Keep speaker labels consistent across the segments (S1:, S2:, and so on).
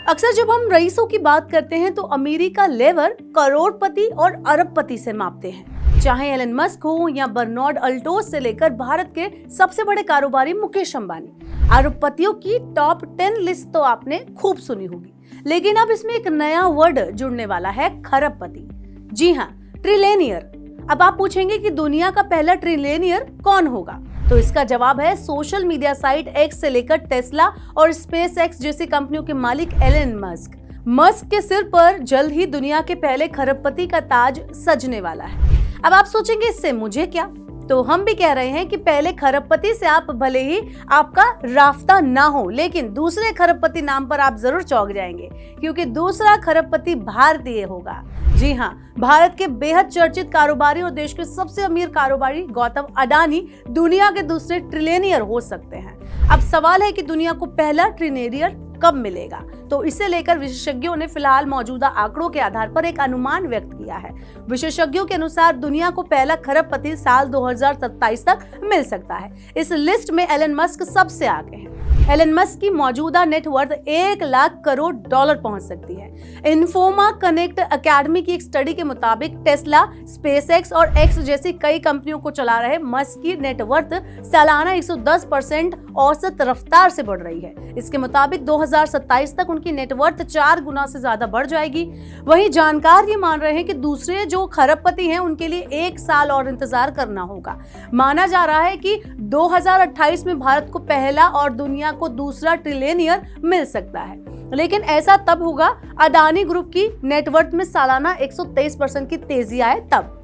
S1: अक्सर जब हम रईसों की बात करते हैं तो अमीरी का लेवल करोड़पति और अरबपति से मापते हैं। चाहे एलन मस्क हो या बर्नार्ड अल्टोस से लेकर भारत के सबसे बड़े कारोबारी मुकेश अंबानी, अरबपतियों की टॉप 10 लिस्ट तो आपने खूब सुनी होगी। लेकिन अब इसमें एक नया वर्ड जुड़ने वाला है, खरबपति। जी हाँ, ट्रिलियनियर। अब आप पूछेंगे कि दुनिया का पहला ट्रिलियनियर कौन होगा, तो इसका जवाब है सोशल मीडिया साइट एक्स से लेकर टेस्ला और स्पेस एक्स जैसी कंपनियों के मालिक एलन मस्क। मस्क के सिर पर जल्द ही दुनिया के पहले खरबपति का ताज सजने वाला है। अब आप सोचेंगे इससे मुझे क्या, तो हम भी कह रहे हैं कि पहले खरबपति से आप भले ही आपका राफ्ता ना हो, लेकिन दूसरे खरबपति नाम पर आप जरूर चौंक जाएंगे, क्योंकि दूसरा खरबपति भारतीय होगा। जी हाँ, भारत के बेहद चर्चित कारोबारी और देश के सबसे अमीर कारोबारी गौतम अडानी दुनिया के दूसरे ट्रिलियनियर हो सकते हैं। अब सवाल है कि दुनिया को पहला ट्रिलियनियर कब मिलेगा, तो इसे लेकर विशेषज्ञों ने फिलहाल मौजूदा आंकड़ों के आधार पर एक अनुमान व्यक्त किया है। विशेषज्ञों के अनुसार दुनिया को पहला खरबपति साल 2027 तक मिल सकता है। इस लिस्ट में एलन मस्क सबसे आगे है। एलन मस्क की मौजूदा नेटवर्थ 1 लाख करोड़ डॉलर पहुंच सकती है। इन्फोमा कनेक्ट एकेडमी की एक स्टडी के मुताबिक टेस्ला, स्पेस एक्स और एक्स जैसी कई कंपनियों को चला रहे मस्क की नेटवर्थ सालाना 110% औसत रफ्तार से बढ़ रही है। इसके मुताबिक 2027 तक उनकी नेटवर्थ 4 गुना से ज्यादा बढ़ जाएगी। वहीं जानकार ये मान रहे हैं कि दूसरे जो खरबपति हैं उनके लिए 1 साल और इंतजार करना होगा। माना जा रहा है कि 2028 में भारत को पहला और दुनिया को दूसरा ट्रिलियनियर मिल सकता है, लेकिन ऐसा तब होगा अडानी ग्रुप की नेटवर्थ में सालाना 123% की तेजी आए तब।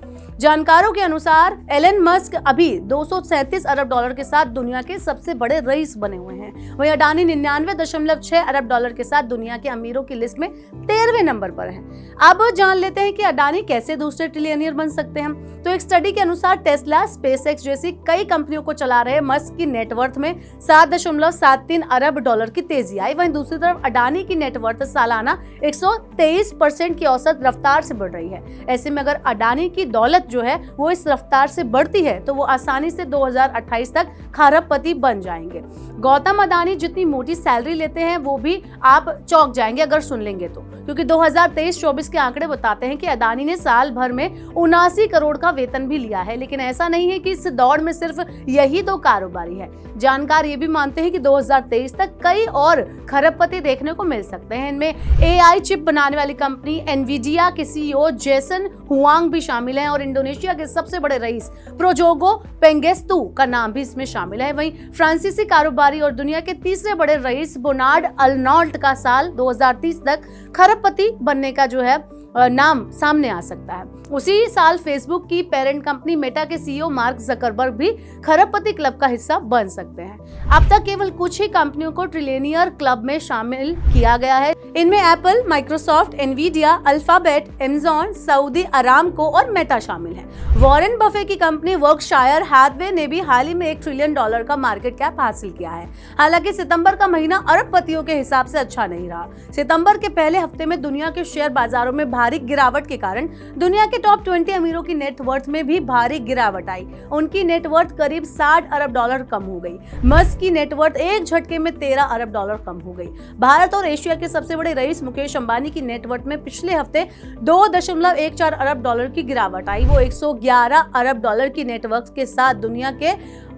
S1: जानकारों के अनुसार एलन मस्क अभी 237 अरब डॉलर के साथ दुनिया के सबसे बड़े रईस बने हुए हैं। वहीं अडानी 99.6 अरब डॉलर के साथ दुनिया के अमीरों की लिस्ट में 13वें नंबर पर है। अब जान लेते हैं कि अडानी कैसे दूसरे ट्रिलियनियर बन सकते हैं। तो एक स्टडी के अनुसार टेस्ला, स्पेस एक्स जैसी कई कंपनियों को चला रहे मस्क की नेटवर्थ में 7.73 अरब डॉलर की तेजी आई। वहीं दूसरी तरफ अडानी की नेटवर्थ सालाना 123% की औसत रफ्तार से बढ़ रही है। ऐसे में अगर अडानी की दौलत जो है वो इस रफ्तार से बढ़ती है तो वो आसानी से 2028 तक खरबपति बन जाएंगे। गौतम अडानी जितनी मोटी सैलरी लेते हैं वो भी आप चौंक जाएंगे अगर सुन लेंगे तो, क्योंकि 2023-24 के आंकड़े बताते हैं कि अडानी ने साल भर में 79 करोड़ का वेतन भी लिया है। लेकिन ऐसा नहीं है कि इस दौड़ में सिर्फ यही 2 कारोबारी है। जानकार ये भी मानते हैं कि 2023 तक कई और खरबपति देखने को मिल सकते हैं। इनमें AI चिप बनाने वाली कंपनी एनवीडिया के CEO जेसन हुआंग भी शामिल हैं और इंडोनेशिया के सबसे बड़े रईस प्रोजोगो पेंगेस्तु का नाम भी इसमें शामिल है। वहीं फ्रांसीसी कारोबारी और दुनिया के तीसरे बड़े रईस बर्नार्ड अर्नोल्ट का साल 2030 तक खरबपति बनने का जो है नाम सामने आ सकता है। उसी साल फेसबुक की पेरेंट कंपनी मेटा के CEO मार्क जकरबर्ग भी खरबपति क्लब का हिस्सा बन सकते हैं। अब तक केवल कुछ ही कंपनियों को ट्रिलियनियर क्लब में शामिल किया गया है। इनमें Apple, Microsoft, Nvidia, alphabet, Amazon, Saudi Aramco और मेटा शामिल है। वॉरेन बफे की कंपनी वर्कशायर हैथवे ने भी हाल ही में $1 ट्रिलियन का मार्केट कैप हासिल किया है। हालांकि सितंबर का महीना अरबपतियों के हिसाब से अच्छा नहीं रहा। सितंबर के पहले हफ्ते में दुनिया के शेयर बाजारों में भारी गिरावट के कारण दुनिया के टॉप 20 अमीरों की नेटवर्थ में भी भारी गिरावट आई। उनकी नेटवर्थ करीब 60 अरब डॉलर कम हो गई। मस्क की नेटवर्थ एक झटके में 13 अरब डॉलर कम हो गई। भारत और एशिया के सबसे बड़े रईस मुकेश अंबानी की नेटवर्थ में पिछले हफ्ते 2.14 अरब डॉलर की गिरावट आई। वो 111 अरब डॉलर की नेटवर्थ के साथ दुनिया के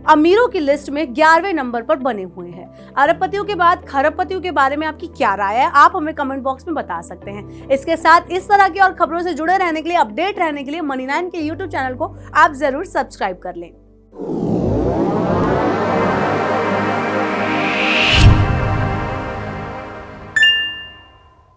S1: अमीरों की लिस्ट में 11वें नंबर पर बने हुए हैं। अरबपतियों के बाद खरबपतियों के बारे में आपकी क्या राय है, आप हमें कमेंट बॉक्स में बता सकते हैं। इसके साथ इस तरह की और खबरों से जुड़े रहने के लिए, अपडेट रहने के लिए मनी9 के YouTube चैनल को आप जरूर सब्सक्राइब कर लें।